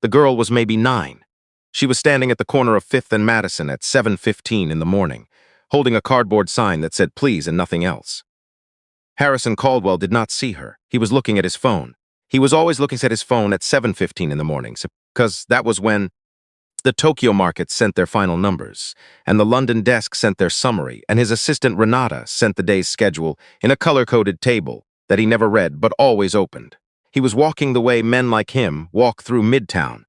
The girl was maybe 9. She was standing at the corner of 5th and Madison at 7:15 in the morning, holding a cardboard sign that said please and nothing else. Harrison Caldwell did not see her. He was looking at his phone. He was always looking at his phone at 7:15 in the morning, because that was when the Tokyo markets sent their final numbers, and the London desk sent their summary, and his assistant Renata sent the day's schedule in a color-coded table that he never read but always opened. He was walking the way men like him walk through Midtown,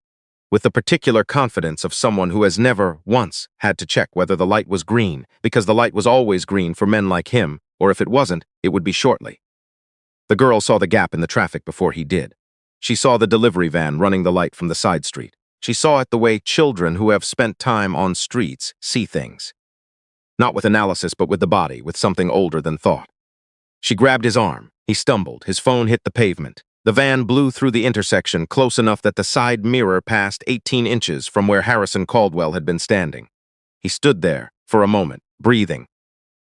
with the particular confidence of someone who has never once had to check whether the light was green, because the light was always green for men like him, or if it wasn't, it would be shortly. The girl saw the gap in the traffic before he did. She saw the delivery van running the light from the side street. She saw it the way children who have spent time on streets see things. Not with analysis, but with the body, with something older than thought. She grabbed his arm. He stumbled. His phone hit the pavement. The van blew through the intersection close enough that the side mirror passed 18 inches from where Harrison Caldwell had been standing. He stood there for a moment, breathing.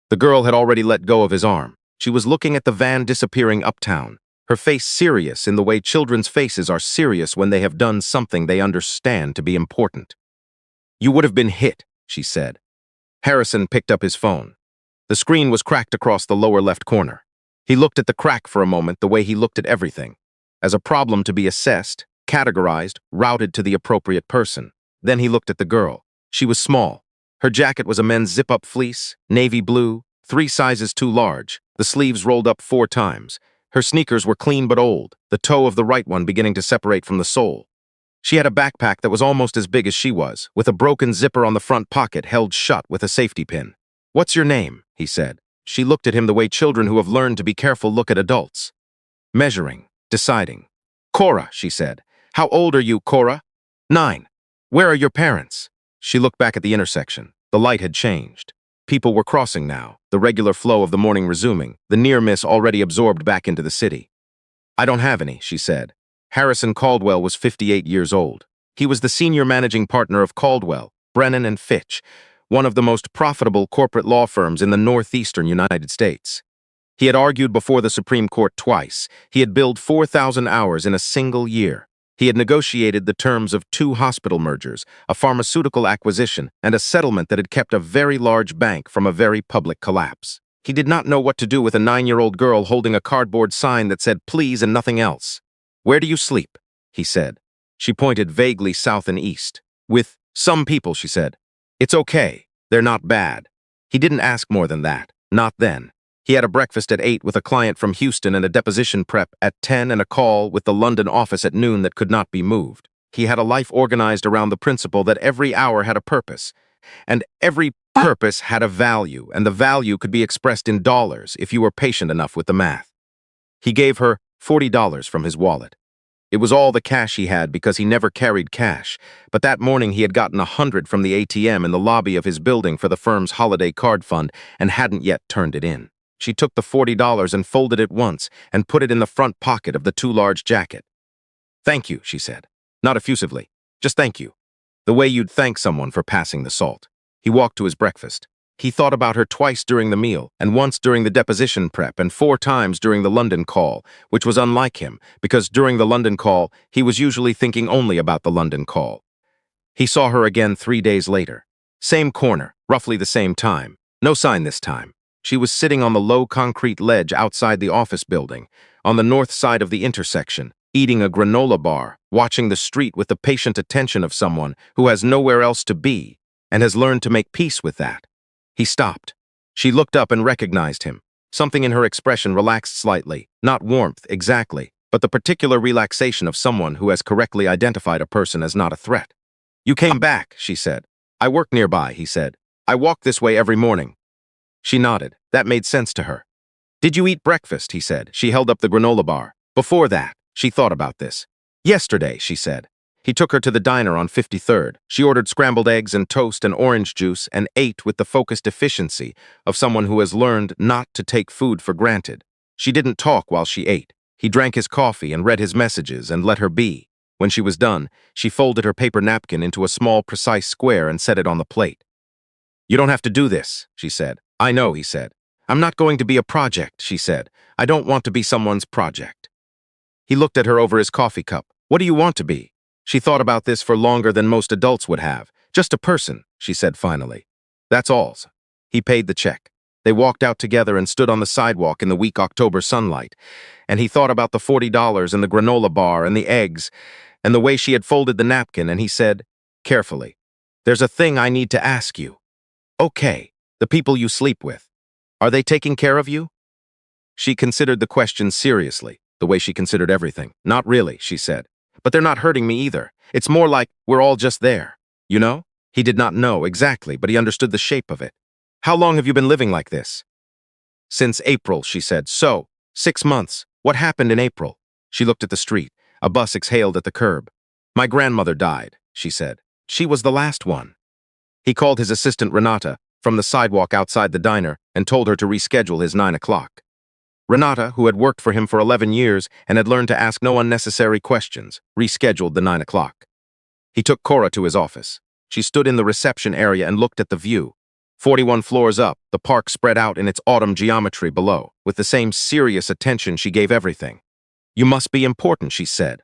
The girl had already let go of his arm. She was looking at the van disappearing uptown, her face serious in the way children's faces are serious when they have done something they understand to be important. "You would have been hit," she said. Harrison picked up his phone. The screen was cracked across the lower left corner. He looked at the crack for a moment the way he looked at everything, as a problem to be assessed, categorized, routed to the appropriate person. Then he looked at the girl. She was small. Her jacket was a men's zip-up fleece, navy blue, 3 sizes too large, the sleeves rolled up 4 times. Her sneakers were clean but old, the toe of the right one beginning to separate from the sole. She had a backpack that was almost as big as she was, with a broken zipper on the front pocket held shut with a safety pin. "What's your name?" he said. She looked at him the way children who have learned to be careful look at adults. Measuring, deciding. "Cora," she said. "How old are you, Cora?" 9. "Where are your parents?" She looked back at the intersection. The light had changed. People were crossing now, the regular flow of the morning resuming, the near miss already absorbed back into the city. "I don't have any," she said. Harrison Caldwell was 58 years old. He was the senior managing partner of Caldwell, Brennan and Fitch, one of the most profitable corporate law firms in the northeastern United States. He had argued before the Supreme Court twice. He had billed 4,000 hours in a single year. He had negotiated the terms of 2 hospital mergers, a pharmaceutical acquisition, and a settlement that had kept a very large bank from a very public collapse. He did not know what to do with a 9-year-old girl holding a cardboard sign that said please and nothing else. "Where do you sleep?" he said. She pointed vaguely south and east. "With some people," she said. "It's okay. They're not bad." He didn't ask more than that. Not then. He had a breakfast at 8 with a client from Houston and a deposition prep at 10 and a call with the London office at noon that could not be moved. He had a life organized around the principle that every hour had a purpose, and every purpose had a value, and the value could be expressed in dollars if you were patient enough with the math. He gave her $40 from his wallet. It was all the cash he had because he never carried cash, but that morning he had gotten 100 from the ATM in the lobby of his building for the firm's holiday card fund and hadn't yet turned it in. She took the $40 and folded it once and put it in the front pocket of the too large jacket. "Thank you," she said. Not effusively. Just thank you. The way you'd thank someone for passing the salt. He walked to his breakfast. He thought about her twice during the meal, and once during the deposition prep, and 4 times during the London call, which was unlike him, because during the London call, he was usually thinking only about the London call. He saw her again 3 days later. Same corner, roughly the same time. No sign this time. She was sitting on the low concrete ledge outside the office building, on the north side of the intersection, eating a granola bar, watching the street with the patient attention of someone who has nowhere else to be and has learned to make peace with that. He stopped. She looked up and recognized him. Something in her expression relaxed slightly, not warmth exactly, but the particular relaxation of someone who has correctly identified a person as not a threat. "You came back," she said. "I work nearby," he said. "I walk this way every morning." She nodded. That made sense to her. "Did you eat breakfast?" he said. She held up the granola bar. Before that, she thought about this. "Yesterday," she said. He took her to the diner on 53rd. She ordered scrambled eggs and toast and orange juice and ate with the focused efficiency of someone who has learned not to take food for granted. She didn't talk while she ate. He drank his coffee and read his messages and let her be. When she was done, she folded her paper napkin into a small, precise square and set it on the plate. "You don't have to do this," she said. "I know," he said. "I'm not going to be a project," she said. "I don't want to be someone's project." He looked at her over his coffee cup. "What do you want to be?" She thought about this for longer than most adults would have. Just a person, she said finally. That's all. He paid the check. They walked out together and stood on the sidewalk in the weak October sunlight, and he thought about the $40 and the granola bar and the eggs and the way she had folded the napkin, and he said, carefully, "There's a thing I need to ask you. Okay, the people you sleep with, are they taking care of you?" She considered the question seriously, the way she considered everything. "Not really," she said. "But they're not hurting me either. It's more like we're all just there. You know?" He did not know exactly, but he understood the shape of it. "How long have you been living like this?" "Since April," she said. "So, 6 months. What happened in April?" She looked at the street. A bus exhaled at the curb. "My grandmother died," she said. "She was the last one." He called his assistant Renata from the sidewalk outside the diner and told her to reschedule his 9 o'clock. Renata, who had worked for him for 11 years and had learned to ask no unnecessary questions, rescheduled the 9 o'clock. He took Cora to his office. She stood in the reception area and looked at the view. 41 floors up, the park spread out in its autumn geometry below, with the same serious attention she gave everything. "You must be important," she said.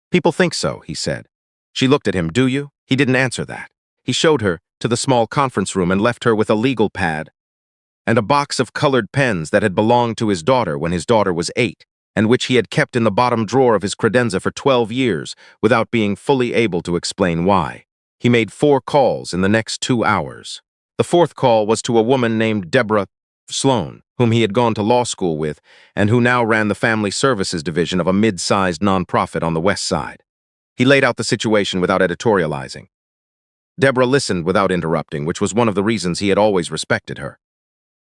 "People think so," he said. She looked at him. "Do you?" He didn't answer that. He showed her to the small conference room and left her with a legal pad and a box of colored pens that had belonged to his daughter when his daughter was 8, and which he had kept in the bottom drawer of his credenza for 12 years without being fully able to explain why. He made 4 calls in the next 2 hours. The 4th call was to a woman named Deborah Sloan, whom he had gone to law school with and who now ran the family services division of a mid-sized nonprofit on the West Side. He laid out the situation without editorializing. Deborah listened without interrupting, which was one of the reasons he had always respected her.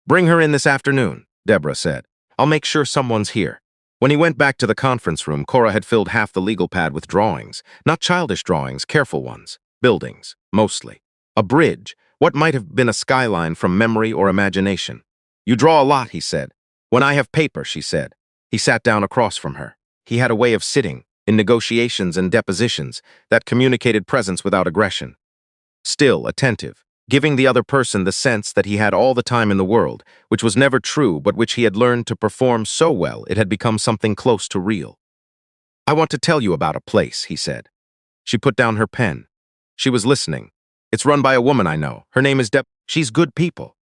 "Bring her in this afternoon," Deborah said. "I'll make sure someone's here." When he went back to the conference room, Cora had filled half the legal pad with drawings. Not childish drawings, careful ones. Buildings, mostly. A bridge, what might have been a skyline from memory or imagination. "You draw a lot," he said. "When I have paper," she said. He sat down across from her. He had a way of sitting, in negotiations and depositions, that communicated presence without aggression. Still, attentive, giving the other person the sense that he had all the time in the world, which was never true but which he had learned to perform so well it had become something close to real. "I want to tell you about a place," he said. She put down her pen. She was listening. "It's run by a woman I know. Her name is Deb. She's good people."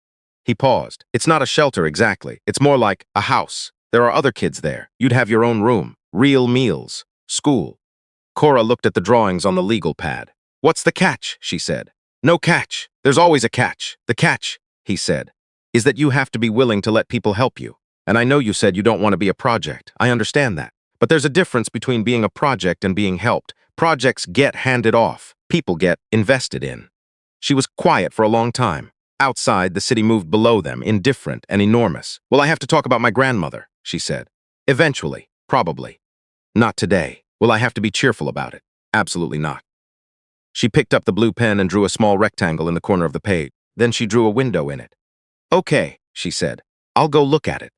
He paused. "It's not a shelter exactly. It's more like a house. There are other kids there. You'd have your own room. Real meals. School." Cora looked at the drawings on the legal pad. "What's the catch?" she said. "No catch. There's always a catch. The catch," he said, "is that you have to be willing to let people help you. And I know you said you don't want to be a project. I understand that. But there's a difference between being a project and being helped. Projects get handed off. People get invested in." She was quiet for a long time. Outside, the city moved below them, indifferent and enormous. "Well, I have to talk about my grandmother," she said. "Eventually, probably. Not today. Will I have to be cheerful about it? Absolutely not." She picked up the blue pen and drew a small rectangle in the corner of the page. Then she drew a window in it. "Okay," she said. "I'll go look at it."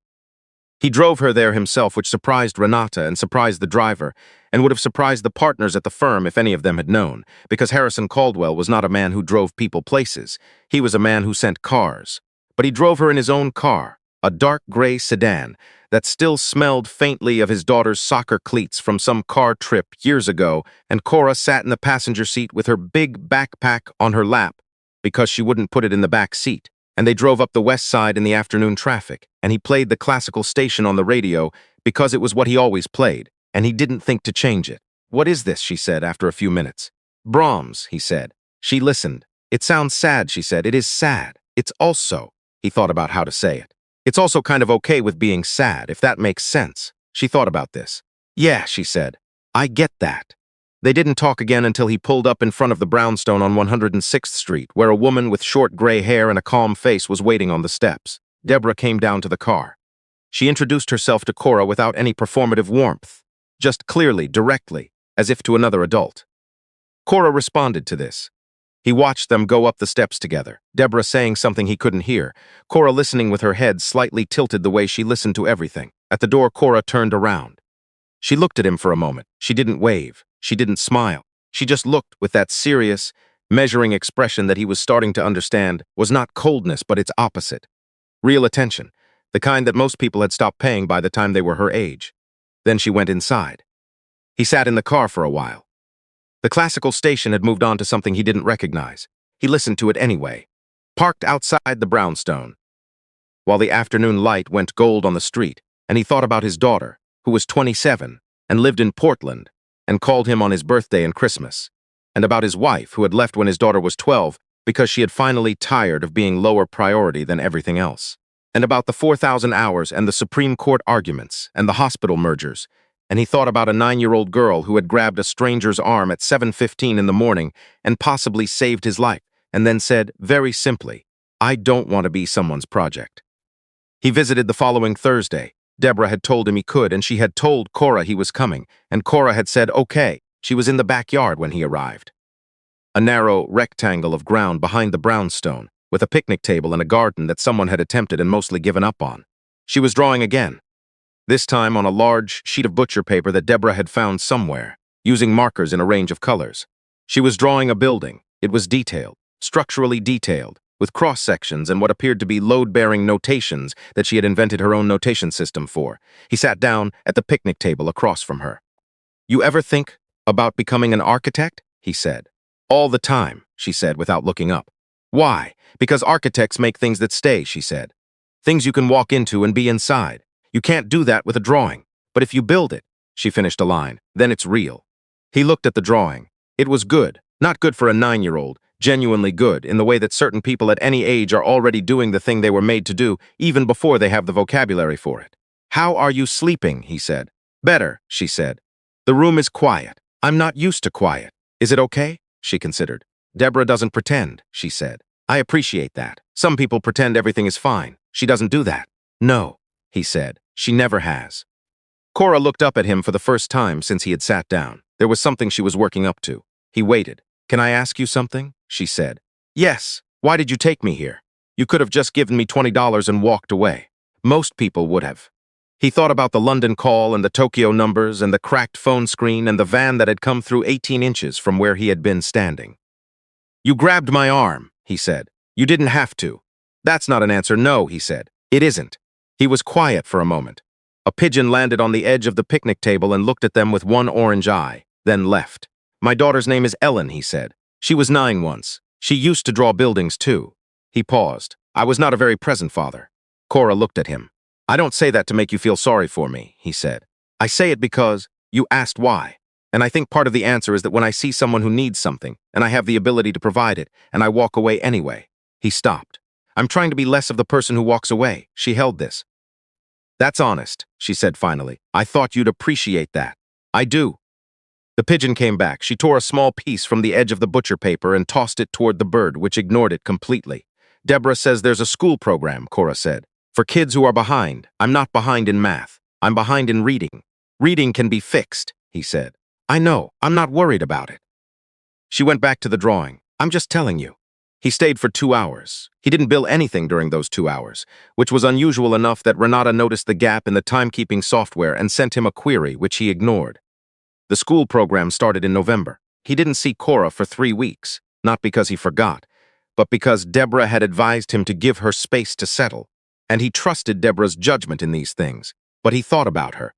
He drove her there himself, which surprised Renata and surprised the driver, and would have surprised the partners at the firm if any of them had known, because Harrison Caldwell was not a man who drove people places. He was a man who sent cars. But he drove her in his own car, a dark gray sedan that still smelled faintly of his daughter's soccer cleats from some car trip years ago, and Cora sat in the passenger seat with her big backpack on her lap because she wouldn't put it in the back seat. And they drove up the West Side in the afternoon traffic, and he played the classical station on the radio because it was what he always played, and he didn't think to change it. "What is this?" she said after a few minutes. "Brahms," he said. She listened. "It sounds sad," she said. "It is sad. It's also," he thought about how to say it. "It's also kind of okay with being sad, if that makes sense." She thought about this. "Yeah," she said. "I get that." They didn't talk again until he pulled up in front of the brownstone on 106th Street, where a woman with short gray hair and a calm face was waiting on the steps. Deborah came down to the car. She introduced herself to Cora without any performative warmth, just clearly, directly, as if to another adult. Cora responded to this. He watched them go up the steps together, Deborah saying something he couldn't hear, Cora listening with her head slightly tilted the way she listened to everything. At the door, Cora turned around. She looked at him for a moment. She didn't wave. She didn't smile. She just looked with that serious, measuring expression that he was starting to understand was not coldness but its opposite. Real attention, the kind that most people had stopped paying by the time they were her age. Then she went inside. He sat in the car for a while. The classical station had moved on to something he didn't recognize. He listened to it anyway. Parked outside the brownstone, while the afternoon light went gold on the street, and he thought about his daughter, who was 27 and lived in Portland, and called him on his birthday and Christmas, and about his wife, who had left when his daughter was 12 because she had finally tired of being lower priority than everything else, and about the 4,000 hours and the Supreme Court arguments and the hospital mergers, and he thought about a 9-year-old girl who had grabbed a stranger's arm at 7:15 in the morning and possibly saved his life, and then said, very simply, "I don't want to be someone's project." He visited the following Thursday. Deborah had told him he could, and she had told Cora he was coming, and Cora had said okay. She was in the backyard when he arrived. A narrow rectangle of ground behind the brownstone, with a picnic table and a garden that someone had attempted and mostly given up on. She was drawing again, this time on a large sheet of butcher paper that Deborah had found somewhere, using markers in a range of colors. She was drawing a building. It was detailed, structurally detailed, with cross-sections and what appeared to be load-bearing notations that she had invented her own notation system for. He sat down at the picnic table across from her. "You ever think about becoming an architect?" he said. "All the time," she said without looking up. "Why? Because architects make things that stay," she said. "Things you can walk into and be inside. You can't do that with a drawing. But if you build it," she finished a line, "then it's real." He looked at the drawing. It was good, not good for a 9-year-old, genuinely good, in the way that certain people at any age are already doing the thing they were made to do, even before they have the vocabulary for it. "How are you sleeping?" he said. "Better," she said. "The room is quiet. I'm not used to quiet. Is it okay?" she considered. "Deborah doesn't pretend," she said. "I appreciate that. Some people pretend everything is fine. She doesn't do that." "No," he said. "She never has." Cora looked up at him for the first time since he had sat down. There was something she was working up to. He waited. "Can I ask you something?" she said. "Yes. Why did you take me here? You could have just given me $20 and walked away. Most people would have." He thought about the London call and the Tokyo numbers and the cracked phone screen and the van that had come through 18 inches from where he had been standing. "You grabbed my arm," he said. "You didn't have to." "That's not an answer, no," he said. "It isn't." He was quiet for a moment. A pigeon landed on the edge of the picnic table and looked at them with one orange eye, then left. "My daughter's name is Ellen," he said. "She was 9 once. She used to draw buildings, too." He paused. "I was not a very present father." Cora looked at him. "I don't say that to make you feel sorry for me," he said. "I say it because you asked why. And I think part of the answer is that when I see someone who needs something, and I have the ability to provide it, and I walk away anyway." He stopped. "I'm trying to be less of the person who walks away." She held this. "That's honest," she said finally. "I thought you'd appreciate that." "I do." The pigeon came back. She tore a small piece from the edge of the butcher paper and tossed it toward the bird, which ignored it completely. "Deborah says there's a school program," Cora said, "for kids who are behind. I'm not behind in math. I'm behind in reading. Reading can be fixed," he said. "I know. I'm not worried about it." She went back to the drawing. "I'm just telling you." He stayed for 2 hours. He didn't bill anything during those 2 hours, which was unusual enough that Renata noticed the gap in the timekeeping software and sent him a query, which he ignored. The school program started in November. He didn't see Cora for 3 weeks, not because he forgot, but because Deborah had advised him to give her space to settle, and he trusted Deborah's judgment in these things. But he thought about her.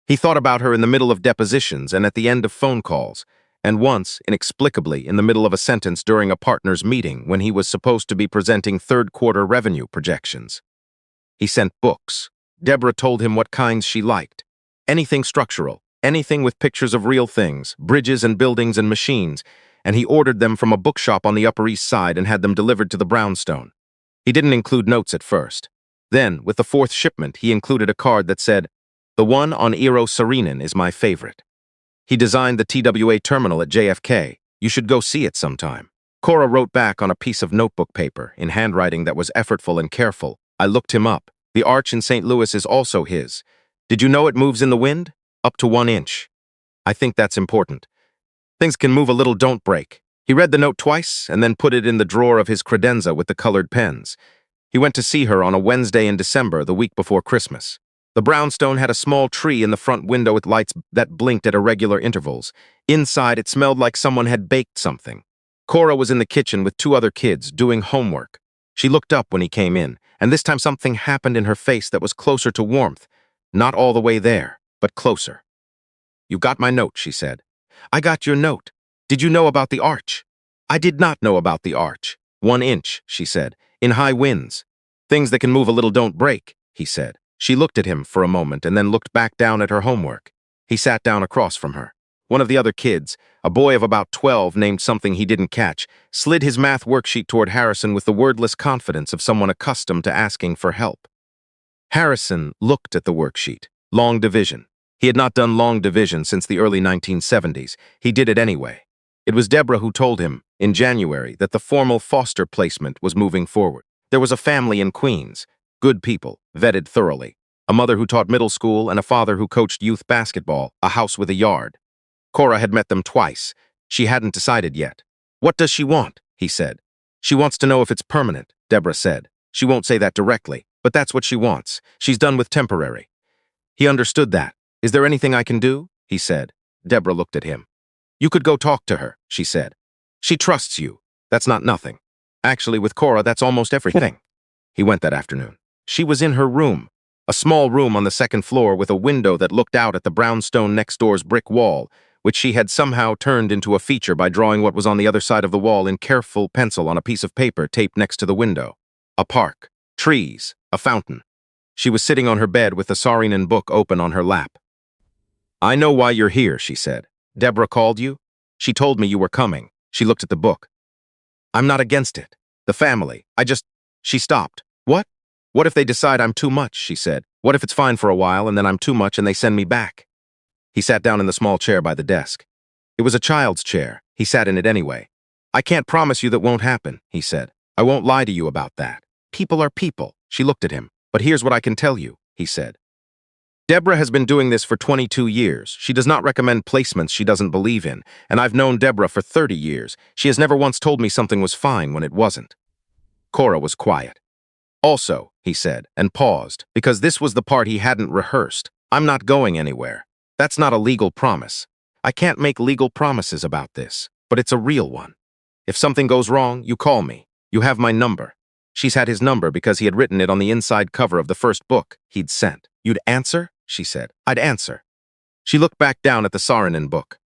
He thought about her in the middle of depositions and at the end of phone calls, and once, inexplicably, in the middle of a sentence during a partners' meeting when he was supposed to be presenting third-quarter revenue projections. He sent books. Deborah told him what kinds she liked. Anything structural, anything with pictures of real things, bridges and buildings and machines, and he ordered them from a bookshop on the Upper East Side and had them delivered to the brownstone. He didn't include notes at first. Then, with the 4th shipment, he included a card that said, "The one on Eero Saarinen is my favorite. He designed the TWA terminal at JFK. You should go see it sometime." Cora wrote back on a piece of notebook paper, in handwriting that was effortful and careful. "I looked him up. The arch in St. Louis is also his. Did you know it moves in the wind? Up to 1 inch. I think that's important. Things can move a little, don't break." He read the note twice and then put it in the drawer of his credenza with the colored pens. He went to see her on a Wednesday in December, the week before Christmas. The brownstone had a small tree in the front window with lights that blinked at irregular intervals. Inside, it smelled like someone had baked something. Cora was in the kitchen with 2 other kids, doing homework. She looked up when he came in, and this time something happened in her face that was closer to warmth. Not all the way there, but closer. "You got my note," she said. "I got your note. Did you know about the arch? I did not know about the arch. 1 inch, she said, in high winds. Things that can move a little don't break, he said. She looked at him for a moment and then looked back down at her homework. He sat down across from her. One of the other kids, a boy of about 12 named something he didn't catch, slid his math worksheet toward Harrison with the wordless confidence of someone accustomed to asking for help. Harrison looked at the worksheet. Long division. He had not done long division since the early 1970s. He did it anyway. It was Deborah who told him, in January, that the formal foster placement was moving forward. There was a family in Queens. Good people, vetted thoroughly. A mother who taught middle school and a father who coached youth basketball, a house with a yard. Cora had met them twice. She hadn't decided yet. What does she want? He said. She wants to know if it's permanent, Deborah said. She won't say that directly, but that's what she wants. She's done with temporary. He understood that. Is there anything I can do? He said. Deborah looked at him. You could go talk to her, she said. She trusts you. That's not nothing. Actually, with Cora, that's almost everything. He went that afternoon. She was in her room, a small room on the second floor with a window that looked out at the brownstone next door's brick wall, which she had somehow turned into a feature by drawing what was on the other side of the wall in careful pencil on a piece of paper taped next to the window. A park, trees, a fountain. She was sitting on her bed with the Saarinen book open on her lap. I know why you're here, she said. Deborah called you? She told me you were coming. She looked at the book. I'm not against it. The family. She stopped. What? What if they decide I'm too much, she said. What if it's fine for a while and then I'm too much and they send me back? He sat down in the small chair by the desk. It was a child's chair. He sat in it anyway. I can't promise you that won't happen, he said. I won't lie to you about that. People are people. She looked at him. But here's what I can tell you, he said. Deborah has been doing this for 22 years. She does not recommend placements she doesn't believe in, and I've known Deborah for 30 years. She has never once told me something was fine when it wasn't. Cora was quiet. Also, he said, and paused, because this was the part he hadn't rehearsed. I'm not going anywhere. That's not a legal promise. I can't make legal promises about this, but it's a real one. If something goes wrong, you call me. You have my number. She's had his number because he had written it on the inside cover of the first book he'd sent. You'd answer? She said. I'd answer. She looked back down at the Saarinen book.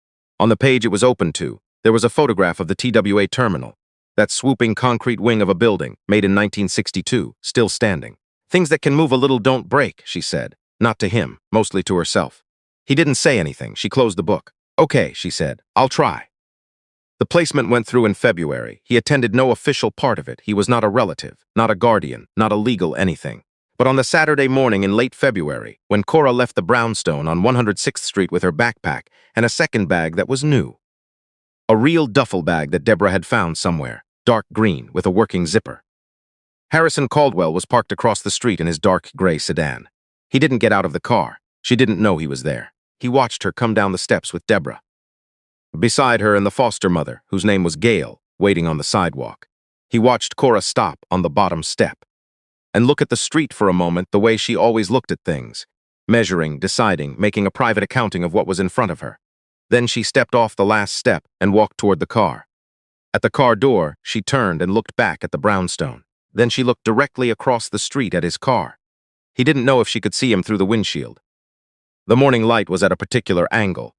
On the page it was open to, there was a photograph of the TWA terminal, that swooping concrete wing of a building, made in 1962, still standing. Things that can move a little don't break, she said. Not to him, mostly to herself. He didn't say anything. She closed the book. Okay, she said. I'll try. The placement went through in February. He attended no official part of it. He was not a relative, not a guardian, not a legal anything. But on the Saturday morning in late February, when Cora left the brownstone on 106th Street with her backpack and a second bag that was new. A real duffel bag that Deborah had found somewhere, dark green with a working zipper. Harrison Caldwell was parked across the street in his dark gray sedan. He didn't get out of the car. She didn't know he was there. He watched her come down the steps with Deborah. Beside her and the foster mother, whose name was Gail, waiting on the sidewalk. He watched Cora stop on the bottom step and look at the street for a moment the way she always looked at things, measuring, deciding, making a private accounting of what was in front of her. Then she stepped off the last step and walked toward the car. At the car door, she turned and looked back at the brownstone. Then she looked directly across the street at his car. He didn't know if she could see him through the windshield. The morning light was at a particular angle.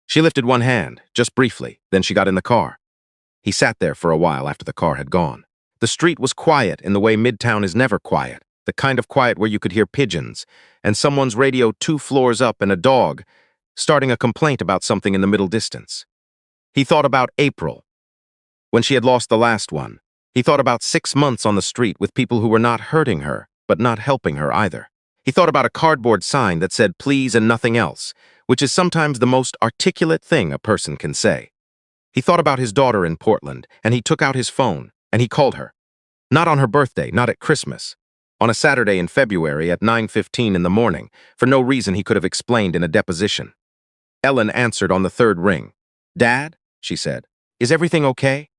She lifted one hand, just briefly, then she got in the car. He sat there for a while after the car had gone. The street was quiet in the way Midtown is never quiet, the kind of quiet where you could hear pigeons, and someone's radio 2 floors up and a dog starting a complaint about something in the middle distance. He thought about April, when she had lost the last one. He thought about 6 months on the street with people who were not hurting her, but not helping her either. He thought about a cardboard sign that said please and nothing else, which is sometimes the most articulate thing a person can say. He thought about his daughter in Portland, and he took out his phone, and he called her. Not on her birthday, not at Christmas. On a Saturday in February at 9:15 in the morning, for no reason he could have explained in a deposition. Ellen answered on the 3rd ring. Dad, she said, is everything okay?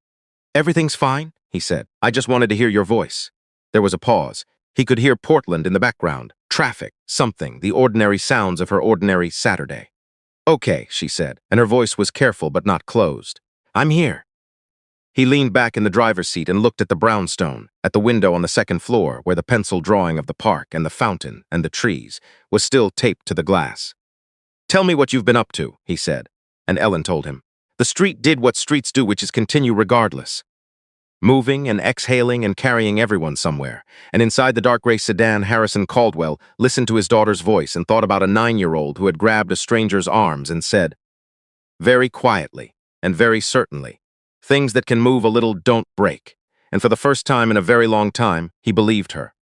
Everything's fine, he said. I just wanted to hear your voice. There was a pause. He could hear Portland in the background, traffic, something, the ordinary sounds of her ordinary Saturday. Okay, she said, and her voice was careful but not closed. I'm here. He leaned back in the driver's seat and looked at the brownstone, at the window on the 2nd floor where the pencil drawing of the park and the fountain and the trees was still taped to the glass. Tell me what you've been up to, he said, and Ellen told him. The street did what streets do, which is continue regardless, moving and exhaling and carrying everyone somewhere. And inside the dark gray sedan, Harrison Caldwell listened to his daughter's voice and thought about a 9-year-old who had grabbed a stranger's arms and said, very quietly and very certainly, things that can move a little don't break. And for the first time in a very long time, he believed her.